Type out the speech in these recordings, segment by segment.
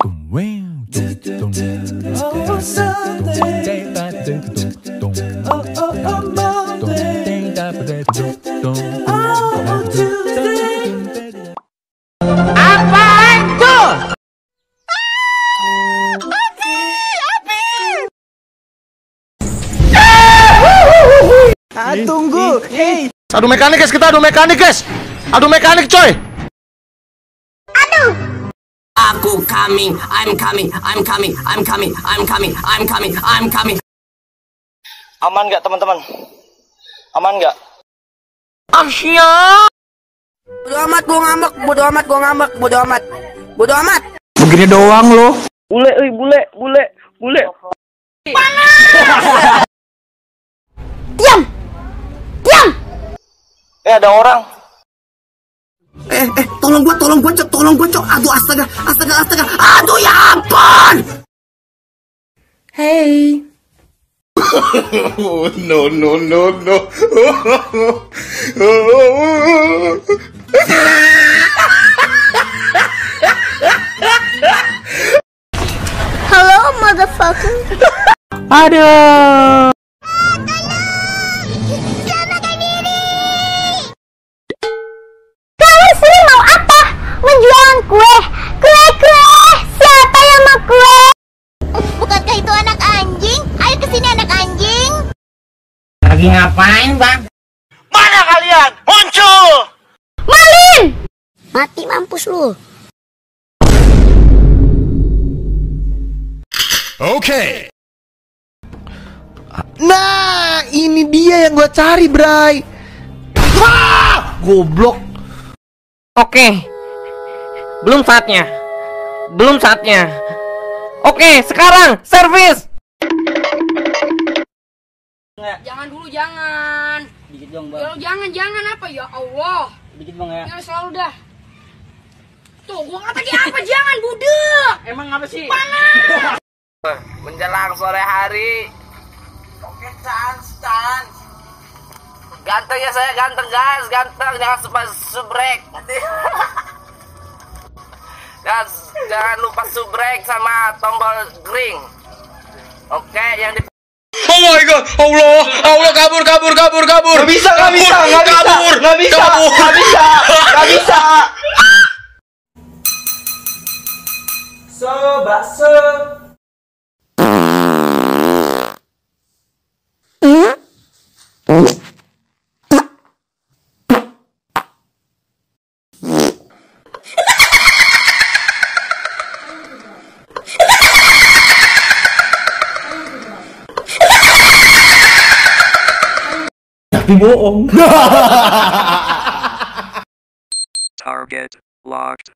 Apaan tuh? Tunggu, hey. Adu mekanik guys, kita adu mekanik guys. Adu mekanik coy. Aduh. Aku coming, I'm coming, I'm coming, I'm coming, I'm coming, I'm coming, I'm coming. Aman nggak teman-teman? Aman nggak? Asia. Bodo amat gua ngambek, bodo amat gua ngambek, bodo amat. Bodo amat. Begini doang lo. Bule, bule. Panas. Diam. Ada orang. Tolong gua, Cok. Aduh, astaga. Aduh, ya ampun. Hey. No. Hello, motherfucker. Aduh. Menjualan kue. Siapa yang mau kue? Bukankah itu anak anjing? Ayo kesini anak anjing. Lagi ngapain, Bang? Mana kalian? Muncul! Malin! Mati mampus lu. Oke. Nah, ini dia yang gua cari, Bray. Goblok. Oke. Belum saatnya. Oke, sekarang servis. Jangan dulu, jangan. Dikit dong, Bang. Jangan apa ya Allah. Dikit, Bang ya. Ya selalu dah. Tuh, gua kata apa? Jangan budek. Emang apa sih? Panas. Menjelang sore hari. Oke, chance. Ganteng ya saya, ganteng guys, ganteng. Jangan subrek. Jangan lupa subrek sama tombol green. Oke, yang di. Oh my god, Allah kabur. Nggak bisa. Bakso. Tapi bohong. Target locked.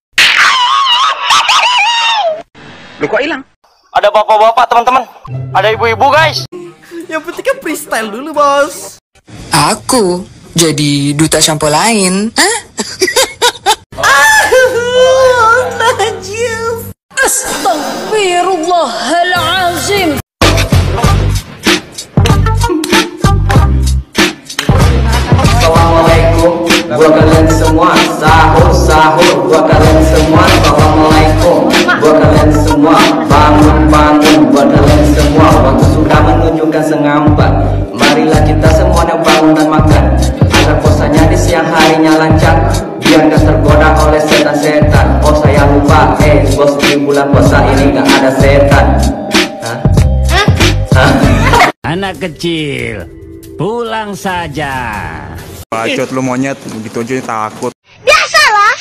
Lu kok hilang? Ada bapak-bapak teman-teman. Ada ibu-ibu guys. Yang penting kan freestyle dulu, Bos. Aku jadi duta shampoo lain. Hah? Najis. Astagfirullahalazim. Assalamualaikum buat kalian semua. Sahur buat kalian semua. Assalamualaikum buat kalian semua. Bangun buat kalian semua. Waktu sudah menunjukkan sengambat. Marilah kita semuanya bangun dan makan agar puasanya di siang harinya lancar, biar gak tergoda oleh setan-setan. Oh saya lupa, bos, di bulan puasa ini gak ada setan. Anak kecil, pulang saja. Bacot lu monyet, begitu aja takut. Biasalah.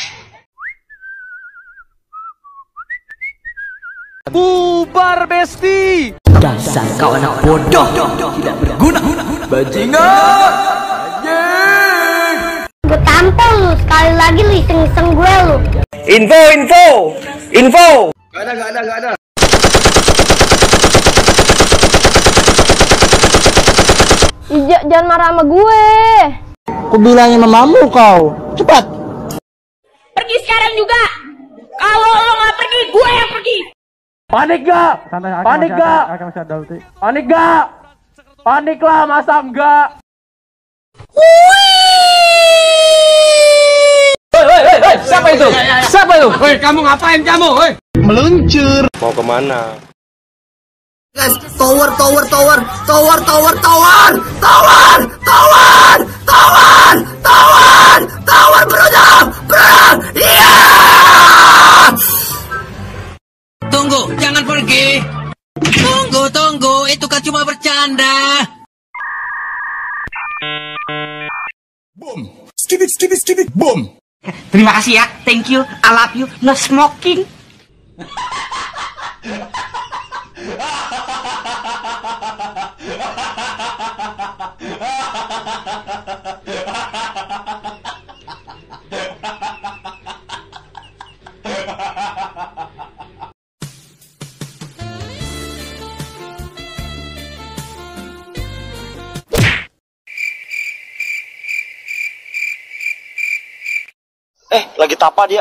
Bubar, Besti. Dasar kau anak bodoh, tidak berguna, bajingan. Gue tampol lu sekali lagi lu iseng-iseng gue lu. Info. Gak ada. Jangan marah sama gue. Aku bilangin mamamu kau. Cepat. Pergi sekarang juga. Kalau lo nggak pergi, gue yang pergi. Panik gak? Panik lah, masa enggak? Hei, siapa itu? Siapa itu? Woi, kamu ngapain kamu? Woi. Meluncur. Mau kemana? Guys, tower, tower, tower, tower, tower, tower, tower, tower, tower, tower, tower, berujung, berujung, iya! Tunggu, jangan pergi. Tunggu, itu kan cuma bercanda. Boom. Skip it, boom. Terima kasih ya, thank you, I love you, no smoking. Lagi tapa dia.